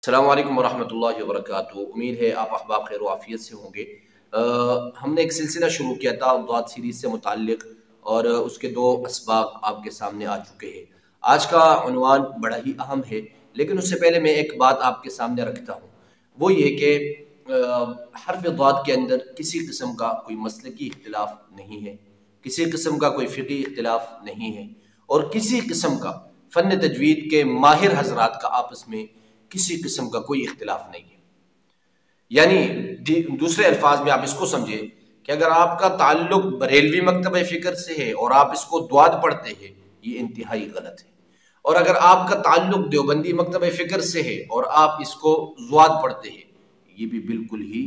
السلام علیکم ورحمۃ اللہ وبرکاتہ۔ امید ہے آپ احباب خیر و عافیت سے ہوں گے۔ ہم نے ایک سلسلہ شروع کیا تھا ضاد سیریز سے متعلق، اور اس کے دو اسباق آپ کے سامنے آ چکے ہیں۔ آج کا عنوان بڑا ہی اہم ہے، لیکن اس سے پہلے میں ایک بات آپ کے سامنے رکھتا ہوں، وہ یہ کہ حرف ضاد کے اندر کسی قسم کا کوئی مسلکی اختلاف نہیں ہے، کسی قسم کا کوئی فقہی اختلاف نہیں ہے، اور کسی قسم کا فن تجوید کے ماہر حضرات کا آپس میں کسی قسم کا کوئی اختلاف نہیں ہے۔ یعنی دوسرے الفاظ میں آپ اس کو سمجھیں کہ اگر آپ کا تعلق بریلوی مکتبہ فکر سے ہے اور آپ اس کو دواد پڑھتے ہیں، یہ انتہائی غلط ہے، اور اگر آپ کا تعلق دیوبندی مکتبہ فکر سے ہے اور آپ اس کو زواد پڑھتے ہیں، یہ بھی بالکل ہی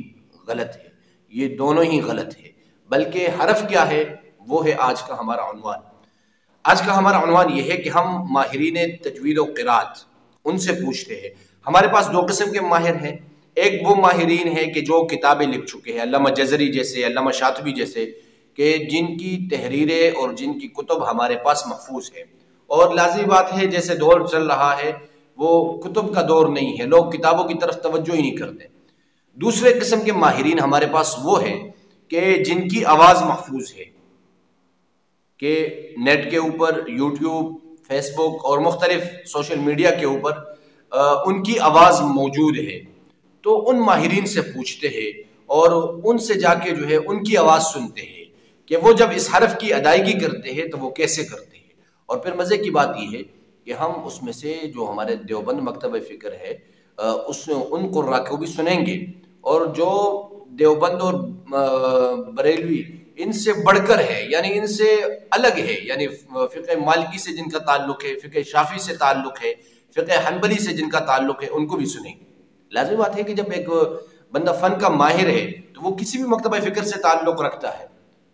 غلط ہے۔ یہ دونوں ہی غلط ہے، بلکہ حرف کیا ہے وہ ہے آج کا ہمارا عنوان۔ آج کا ہمارا عنوان یہ ہے کہ ہم ماہرین تجوید و قرات ان سے پوچھتے ہیں۔ ہمارے پاس دو قسم کے ماہر ہیں، ایک وہ ماہرین ہیں کہ جو کتابیں لکھ چکے ہیں، علامہ جزری جیسے، علامہ شاطبی جیسے، کہ جن کی تحریریں اور جن کی کتب ہمارے پاس محفوظ ہیں، اور لازمی بات ہے جیسے دور چل رہا ہے وہ کتب کا دور نہیں ہے، لوگ کتابوں کی طرف توجہ ہی نہیں کرتے۔ دوسرے قسم کے ماہرین ہمارے پاس وہ ہیں کہ جن کی آواز محفوظ ہے، کہ نیٹ کے اوپر، یوٹیوب، فیس بک اور مختلف سوشل میڈیا کے اوپر ان کی آواز موجود ہے، تو ان ماہرین سے پوچھتے ہیں اور ان سے جا کے جو ہے ان کی آواز سنتے ہیں کہ وہ جب اس حرف کی ادائیگی کرتے ہیں تو وہ کیسے کرتے ہیں۔ اور پھر مزے کی بات یہ ہے کہ ہم اس میں سے جو ہمارے دیوبند مکتبہ فکر ہے ان قراء کو بھی سنیں گے، اور جو دیوبند اور بریلوی ان سے بڑھ کر ہے، یعنی ان سے الگ ہے، یعنی فقہ مالکی سے جن کا تعلق ہے، فقہ شافعی سے تعلق ہے، فقہ حنبلی سے جن کا تعلق ہے، ان کو بھی سنیں گے۔ لازمی بات ہے کہ جب ایک بندہ فن کا ماہر ہے تو وہ کسی بھی مکتبہ فکر سے تعلق رکھتا ہے،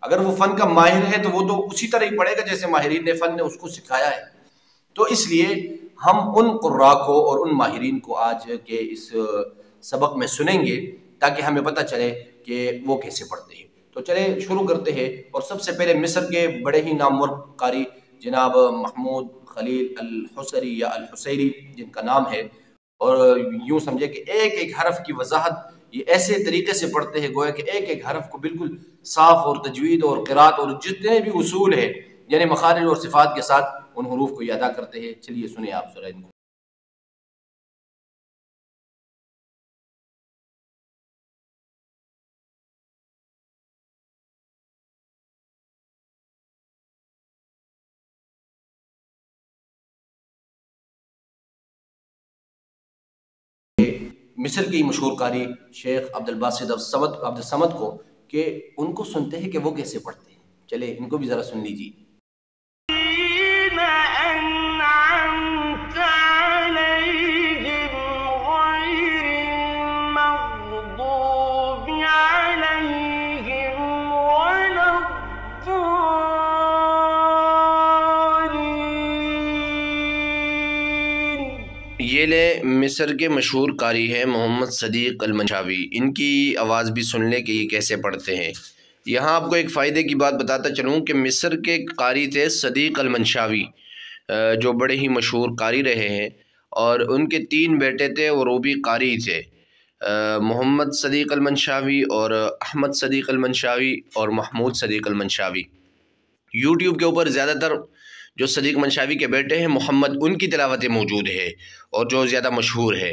اگر وہ فن کا ماہر ہے تو وہ تو اسی طرح ہی پڑھے گا جیسے ماہرین نے فن نے اس کو سکھایا ہے۔ تو اس لیے ہم ان قراء کو اور ان ماہرین کو آج کے اس سبق میں سنیں گے تاکہ ہمیں پتہ چلے کہ وہ کیسے پڑھتے ہیں۔ تو چلیں شروع کرتے ہیں، اور سب سے پہلے مصر کے بڑے ہی نامور قاری جناب محمود خلیل الحصری یا الحصیری جن کا نام ہے، اور یوں سمجھے کہ ایک ایک حرف کی وضاحت یہ ایسے طریقے سے پڑھتے ہیں گویا کہ ایک ایک حرف کو بالکل صاف اور تجوید اور قرات اور جتنے بھی اصول ہیں یعنی مخارج اور صفات کے ساتھ ان حروف کو یہ ادا کرتے ہیں۔ چلیے سنیں آپ ذرا ان کو۔ مصر کی مشہور قاری شیخ عبدالباسط عبد الصمد کو، کہ ان کو سنتے ہیں کہ وہ کیسے پڑھتے ہیں۔ چلے ان کو بھی ذرا سن لیجیے۔ یہ لے مصر کے مشہور قاری ہے محمد صدیق المنشاوی، ان کی آواز بھی سن لے کہ یہ کیسے پڑھتے ہیں۔ یہاں آپ کو ایک فائدے کی بات بتاتا چلوں کہ مصر کے قاری تھے صدیق المنشاوی، جو بڑے ہی مشہور قاری رہے ہیں، اور ان کے 3 بیٹے تھے اور وہ بھی قاری تھے، محمد صدیق المنشاوی اور احمد صدیق المنشاوی اور محمود صدیق المنشاوی۔ یوٹیوب کے اوپر زیادہ تر جو صدیق منشاوی کے بیٹے ہیں محمد، ان کی تلاوتیں موجود ہے اور جو زیادہ مشہور ہے۔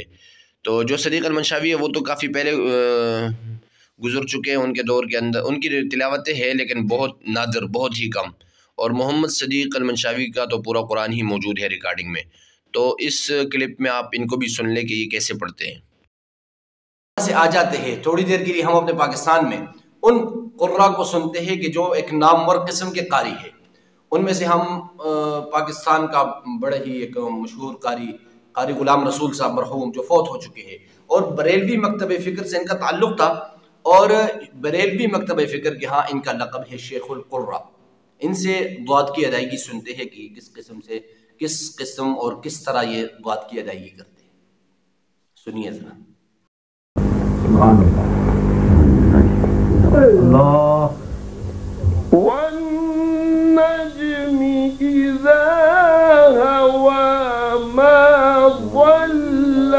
تو جو صدیق المنشاوی ہے وہ تو کافی پہلے گزر چکے ہیں، ان کے دور کے اندر ان کی تلاوتیں ہیں لیکن بہت نادر، بہت ہی کم، اور محمد صدیق المنشاوی کا تو پورا قرآن ہی موجود ہے ریکارڈنگ میں۔ تو اس کلپ میں آپ ان کو بھی سن لیں کہ یہ کیسے پڑھتے ہیں۔ سے آ جاتے ہیں تھوڑی دیر کے لیے ہم اپنے پاکستان میں ان قراء کو سنتے ہیں کہ جو ایک نامور قسم کے قاری ہے۔ ان میں سے ہم پاکستان کا بڑے ہی ایک مشہور قاری غلام رسول صاحب مرحوم جو فوت ہو چکے ہیں، اور بریلوی مکتبہ فکر سے ان کا تعلق تھا، اور بریلوی مکتبہ فکر کے ہاں ان کا لقب ہے شیخ القراء۔ ان سے ضاد کی ادائیگی سنتے ہیں کہ کس قسم اور کس طرح یہ ضاد کی ادائیگی کرتے ہیں۔ سنیے ذرا۔ اللہ والنجم إذا هوى ما ضل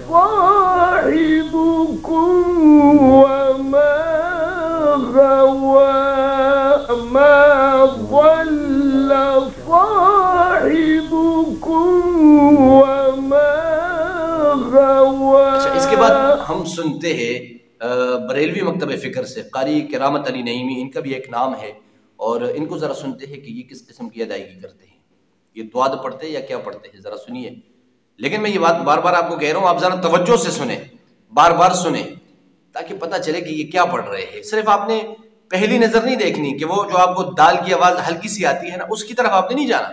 صاحبكم وما غوى ما ضل صاحبكم وما غوى. اس کے بعد ہم سنتے ہیں بریلوی مکتب فکر سے قاری کرامت علی نعیمی، ان کا بھی ایک نام ہے، اور ان کو ذرا سنتے ہیں کہ یہ کس قسم کی ادائیگی کرتے ہیں، یہ دعاد پڑھتے ہیں یا کیا پڑھتے ہیں، ذرا سنیے. لیکن میں یہ بات بار بار آپ کو کہہ رہا ہوں، آپ ذرا توجہ سے سنیں، بار بار سنیں تاکہ پتہ چلے کہ یہ کیا پڑھ رہے ہیں. صرف آپ نے پہلی نظر نہیں دیکھنی کہ وہ جو آپ کو دال کی آواز ہلکی سی آتی ہے نا، اس کی طرف آپ نے نہیں جانا.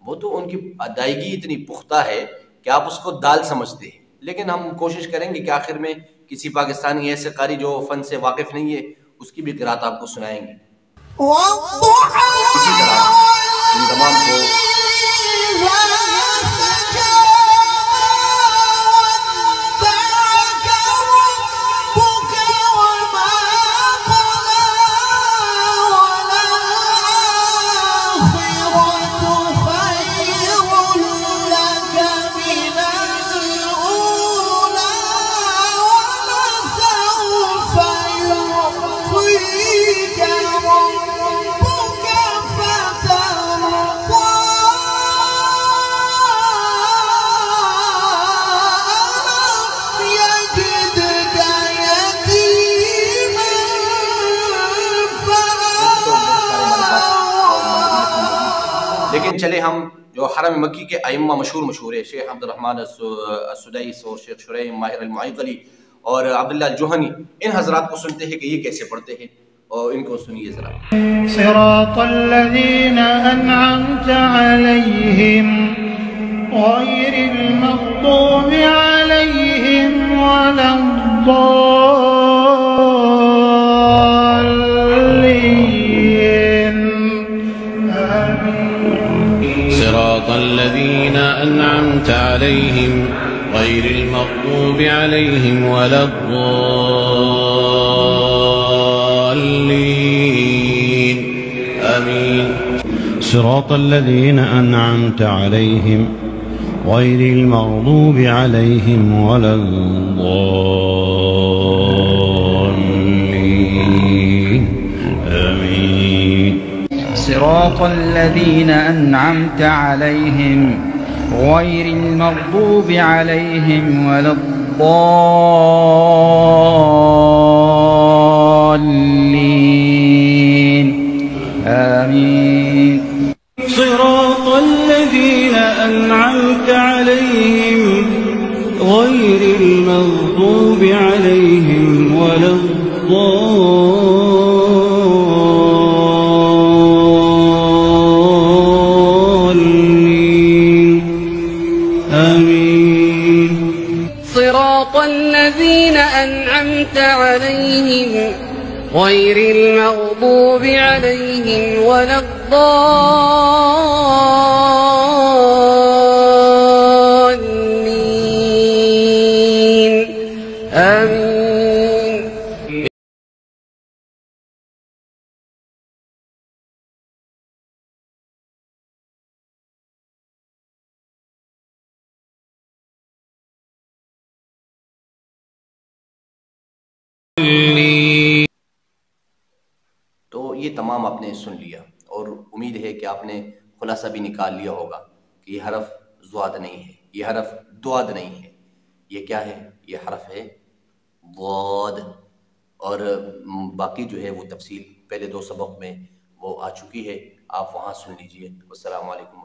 وہ تو ان کی ادائیگی اتنی پختہ ہے کہ آپ اس کو دال سمجھتے ہیں. لیکن ہم کوشش کریں گے کہ آخر میں کسی پاکستانی ایسے قاری جو فن سے واقف نہیں ہے اس کی بھی قرات آپ کو سنائیں گے. اسی طرح ان تمام کو لیکن چلے ہم جو حرم مکی کے ائمہ مشہور ہے، شیخ عبد الرحمن السدیس اور شیخ شریم ماہر المعیقلی اور عبداللہ الجوہنی، ان حضرات کو سنتے ہیں کہ یہ کیسے پڑھتے ہیں، اور ان کو سنیے ذرا. صراط الذین انعمت علیہم غیر المغضوب علیہم ولا الضالین صراط الذين أنعمت عليهم غير المغضوب عليهم ولا الضالين آمين. صراط الذين أنعمت عليهم غير المغضوب عليهم ولا الضالين آمين. صراط الذين أنعمت عليهم غير المغضوب عليهم ولا الضالين آمين. صراط الذين أنعمت عليهم غير المغضوب عليهم ولا الضالين آمين. صراط الذين أنعمت عليهم غير المغضوب عليهم ولا الضالين آمين. تو یہ تمام آپ نے سن لیا، اور امید ہے کہ آپ نے خلاصہ بھی نکال لیا ہوگا کہ یہ حرف ضاد نہیں ہے، یہ حرف دعاد نہیں ہے. یہ کیا ہے؟ یہ حرف ہے ضاد. اور باقی جو ہے وہ تفصیل پہلے 2 سبق میں وہ آ چکی ہے، آپ وہاں سن لیجئے. والسلام علیکم.